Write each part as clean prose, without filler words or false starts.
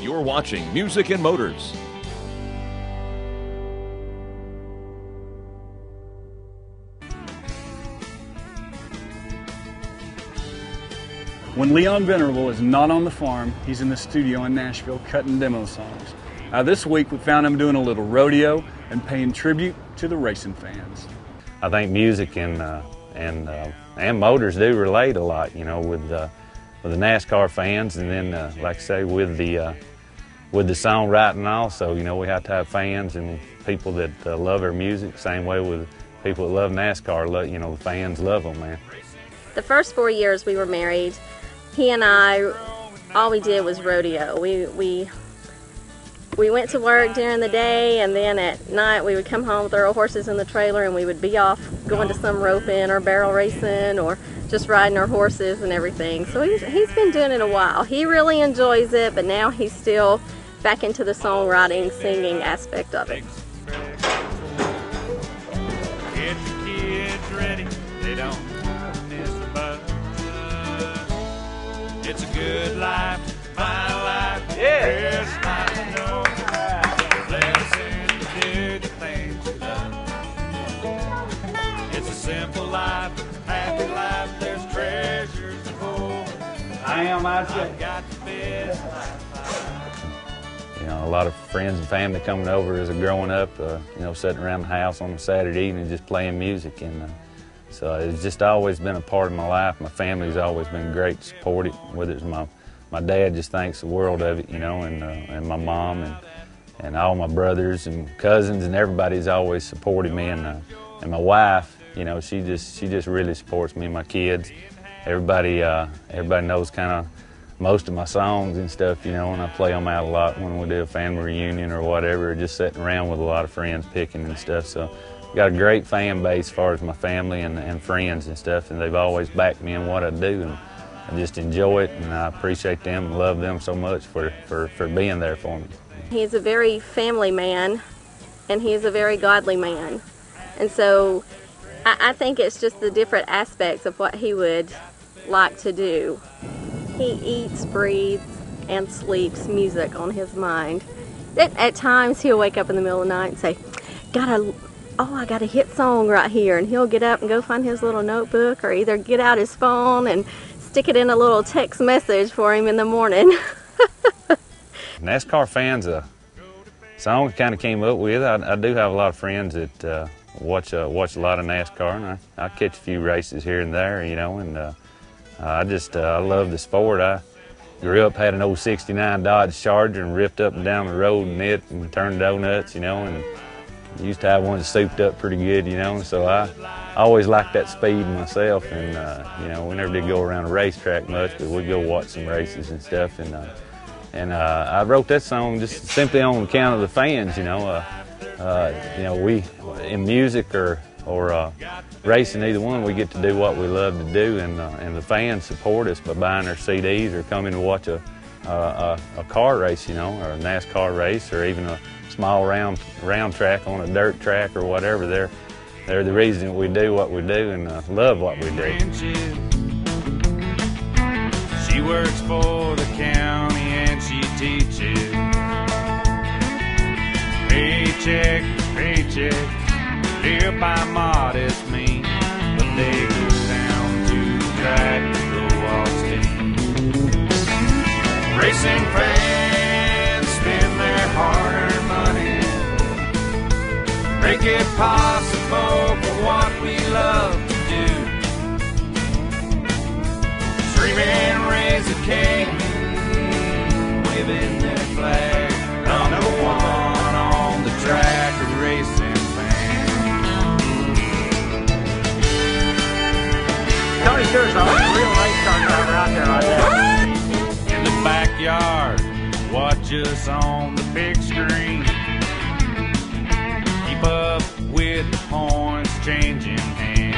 You're watching Music and Motors. When Leon Venerable is not on the farm, he's in the studio in Nashville cutting demo songs. This week we found him doing a little rodeo and paying tribute to the racing fans. I think music and motors do relate a lot, you know, with the NASCAR fans, and then like I say, with the songwriting also. You know, we have to have fans and people that love our music. Same way with people that love NASCAR. You know, the fans love them, man. The first 4 years we were married, he and I, all we did was rodeo. We went to work during the day, and then at night we would come home, throw our horses in the trailer, and we would be off going to some roping or barrel racing or just riding our horses and everything. So he's been doing it a while. He really enjoys it, but now he's still back into the songwriting, singing aspect of it. Get your kids ready, they don't miss the bus. It's a good life, my life. Yeah. There's nothing to know. Blessing to do the things you love. It's a simple life, happy life. There's treasures to hold. I've got the best life. You know, a lot of friends and family coming over as a growing up, you know, sitting around the house on a Saturday evening just playing music. And so it's just always been a part of my life. My family's always been great, supportive, whether it's my dad just thinks the world of it, you know, and my mom and all my brothers and cousins, and everybody's always supported me. And my wife, you know, she just really supports me and my kids. Everybody knows kind of most of my songs and stuff, you know, and I play them out a lot when we do a family reunion or whatever, or just sitting around with a lot of friends picking and stuff. So got a great fan base as far as my family and friends and stuff, and they've always backed me in what I do, and I just enjoy it, and I appreciate them and love them so much for being there for me. He's a very family man, and he's a very godly man, and so I think it's just the different aspects of what he would like to do. He eats, breathes, and sleeps music on his mind. At times he'll wake up in the middle of the night and say, I got a hit song right here, and he'll get up and go find his little notebook, or either get out his phone and stick it in a little text message for him in the morning. NASCAR fans, a song kind of came up with. I do have a lot of friends that watch a lot of NASCAR, and I catch a few races here and there, you know, and I love the sport. I grew up, had an old '69 Dodge Charger, and ripped up and down the road in it and turned donuts, you know, and used to have one that souped up pretty good, you know, so I always liked that speed myself. And you know, we never did go around a racetrack much, but we'd go watch some races and stuff. And I wrote that song just simply on account of the fans, you know. You know, we in music or racing, either one, we get to do what we love to do, and the fans support us by buying our CDs or coming to watch a car race, you know, or a NASCAR race, or even a small round track on a dirt track or whatever. They're the reason we do what we do and love what we do. She works for the county and she teaches. Paycheck to paycheck, live by modest means, but they go down to the track to go off steam. Racing fans spend their hard-earned money, make it possible for what we love to do. Streaming, raise a king, waving their flag, number one on the track, a racing fan. Tony Stewart's a real race car driver out there right now. In the backyard, watch us on the big screen. Keep up with the points changing hands.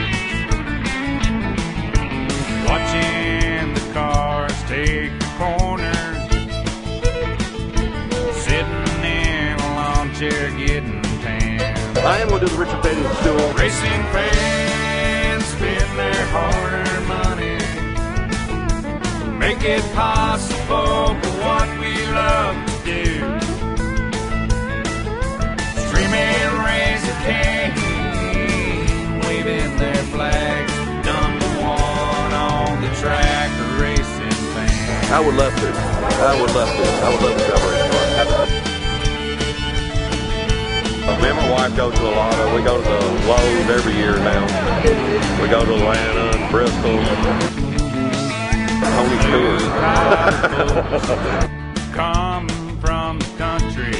Watching the cars take the corners. Sitting in a lawn chair getting tan. I am going to do the Richard Petty Stewart. Racing fans spend their hard-earned money, make it possible for what we love to do. Streaming Razor King, waving their flags, number one on the track, a racing fan. I would love to. I would love to. I would love to drive a race car. Me and my wife go to a lot of, we go to the Lowe's every year now. We go to Atlanta and Bristol. Tony Stewart. Come from the country,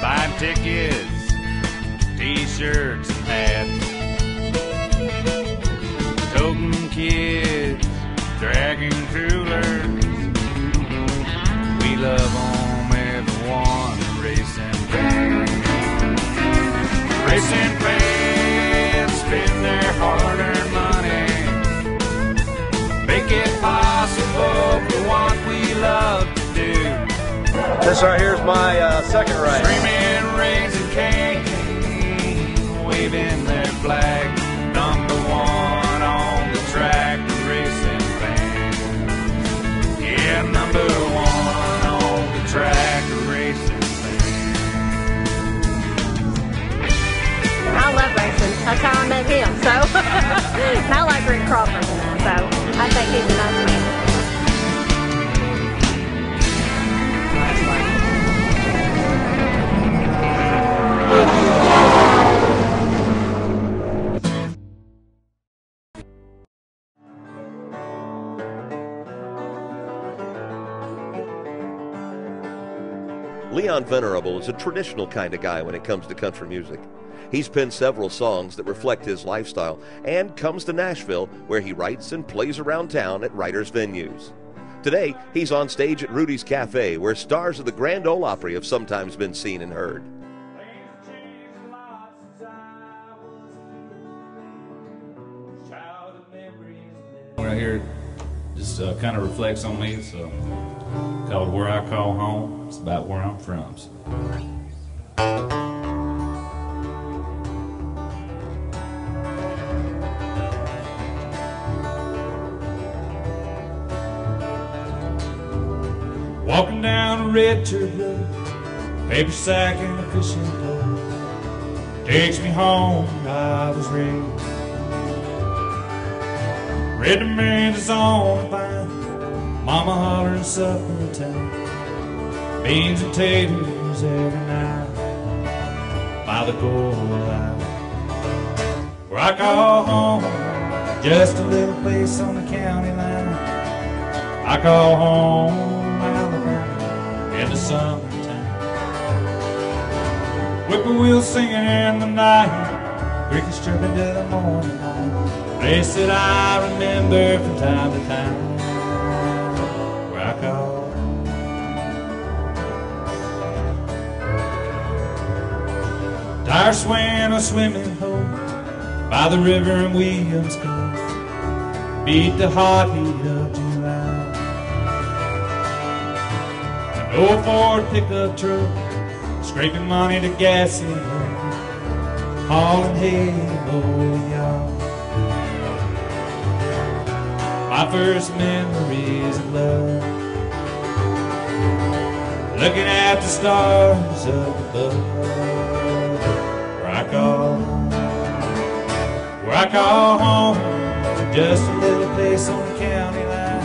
buy tickets, t-shirts and hats. Toting kids, dragging coolers. We love them, everyone, racing fans. Racing fans spend their hard-earned money, make it possible for what we love to do. This right here is my second race. Screaming, raising King, waving their flag, number one on the track, the racing fans. Yeah, number one on the track, the racing fans. I love racing. That's how I met him. So, and I like Rick Crawford. So, I think he's a nice man. Leon Venerable is a traditional kind of guy when it comes to country music. He's penned several songs that reflect his lifestyle and comes to Nashville, where he writes and plays around town at writers' venues. Today, he's on stage at Rudy's Cafe, where stars of the Grand Ole Opry have sometimes been seen and heard. Right here just kind of reflects on me. It's called Where I Call Home. It's about where I'm from. So. Walking down a red dirt road, paper sack and a fishing pole, takes me home where I was raised. Red tomatoes on the vine, mama hollering supper time, beans and taters every night by the gold line. Where I call home, just a little place on the county line. I call home Alabama in the summertime. Whippoorwill singing in the night, crickets chirping till the morning light. Place that I remember from time to time, where I call. Tire swing a swimming hole by the river in Williams Cove, beat the hot heat of July. An old Ford pickup truck, scraping money to gas it up, hauling hay, oh y'all. My first memories of love, looking at the stars up above. Where I call home, just a little place on the county line.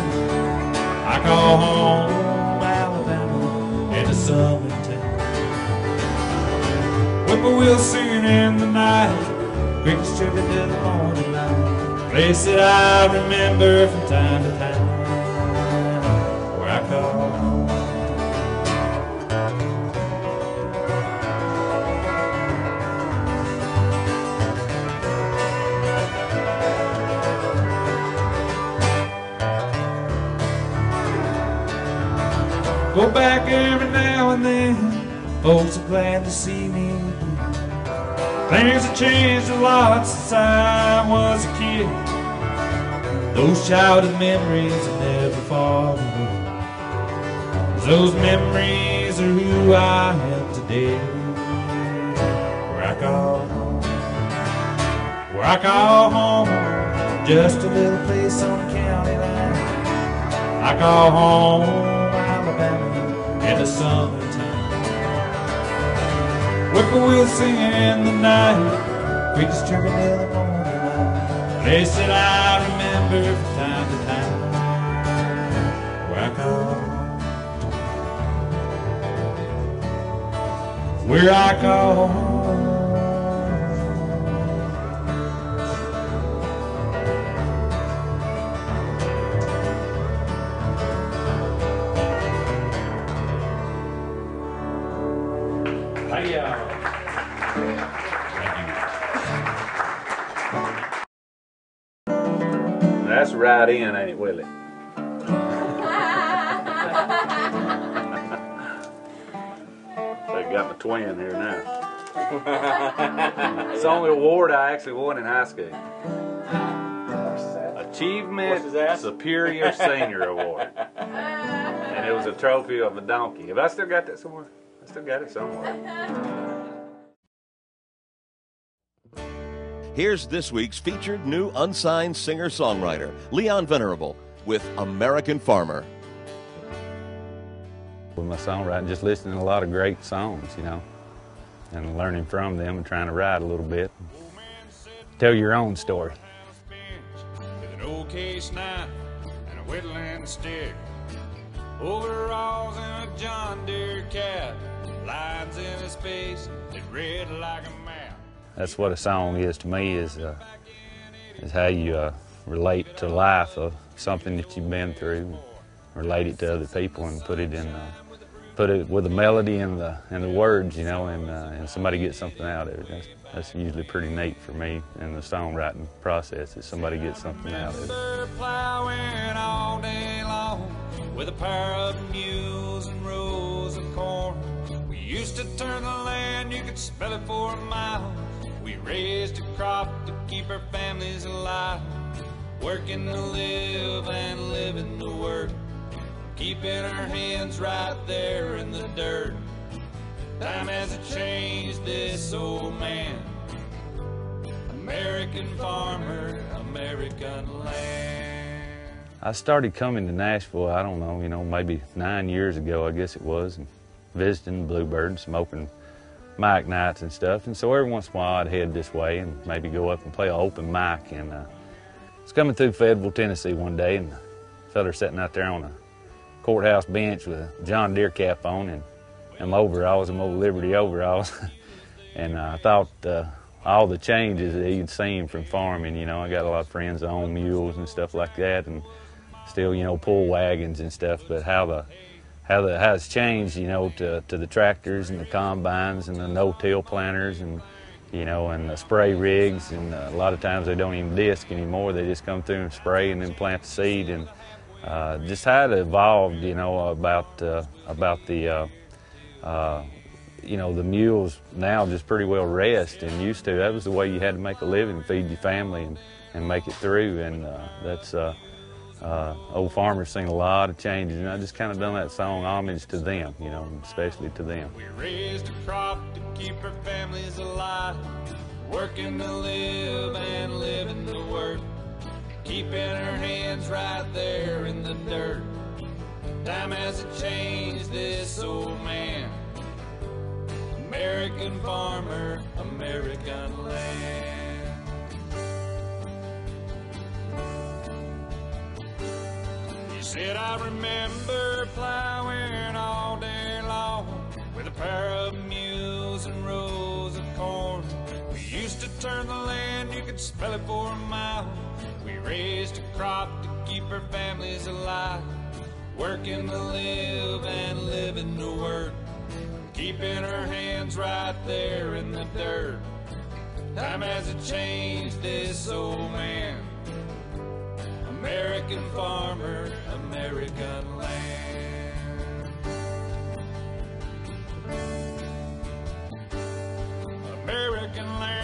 I call home Alabama in the summertime. Whippoorwill singing in the night, crickets chirping till the morning light. Place that I remember from time to time, where I call home. Go back every now and then, folks are glad to see me again. Things have changed a lot since I was a kid. Those childhood memories are never far away. Those memories are who I am today. Where I call home, where I call home, just a little place on the county line. I call home Alabama in the summertime. whippoorwill singing in the night, creatures chirping in the morning light. Place that I remember from time to time, where I call, where I call. That's right in, ain't it, Willie? They got my twin here now. It's the only award I actually won in high school. Achievement Superior Senior Award. And it was a trophy of a donkey. Have I still got that somewhere? I still got it somewhere. Here's this week's featured new unsigned singer-songwriter, Leon Venerable, with American Farmer. With my songwriting, just listening to a lot of great songs, you know, and learning from them and trying to write a little bit. Tell your own story. With an old case knife and a whittling stick, overalls and a John Deere cap, lines in his face that read like a map. That's what a song is to me, is how you relate to life, of something that you've been through, relate it to other people, and put it with the melody and the words, you know, and somebody gets something out of it. That's usually pretty neat for me in the songwriting process, is somebody gets something out of it. Plowing all day long with a pair of mules and rows of corn. We used to turn the land, you could spell it for a mile. We raised a crop to keep our families alive, working to live and living to work, keeping our hands right there in the dirt. Time hasn't changed this old man. American farmer, American land. I started coming to Nashville, I don't know, you know, maybe 9 years ago, I guess it was, and visiting Bluebird and smoking mic nights and stuff. And so every once in a while I'd head this way and maybe go up and play an open mic. And I was coming through Fayetteville, Tennessee one day, and a fella sitting out there on a courthouse bench with a John Deere cap on and them overalls, them old Liberty overalls. And I thought all the changes that he'd seen from farming, you know, I got a lot of friends that own mules and stuff like that, and still, you know, pull wagons and stuff, but how it's changed, you know, to the tractors and the combines and the no-till planters, and, you know, and the spray rigs, and a lot of times they don't even disc anymore. They just come through and spray and then plant the seed, and just how it evolved, you know, about the you know, the mules now just pretty well rest, and used to, that was the way you had to make a living, feed your family and make it through, and that's old farmers seen a lot of changes, and I just kind of done that song homage to them, you know, especially to them. We raised a crop to keep our families alive, working to live and living to work, keeping our hands right there in the dirt. Time hasn't changed this old man. American farmer, American land. He said, I remember plowing all day long with a pair of mules and rows of corn. We used to turn the land, you could spell it for a mile. We raised a crop to keep our families alive, working to live and living to work, keeping our hands right there in the dirt. Time hasn't changed this old man. American farmer, American land. American land.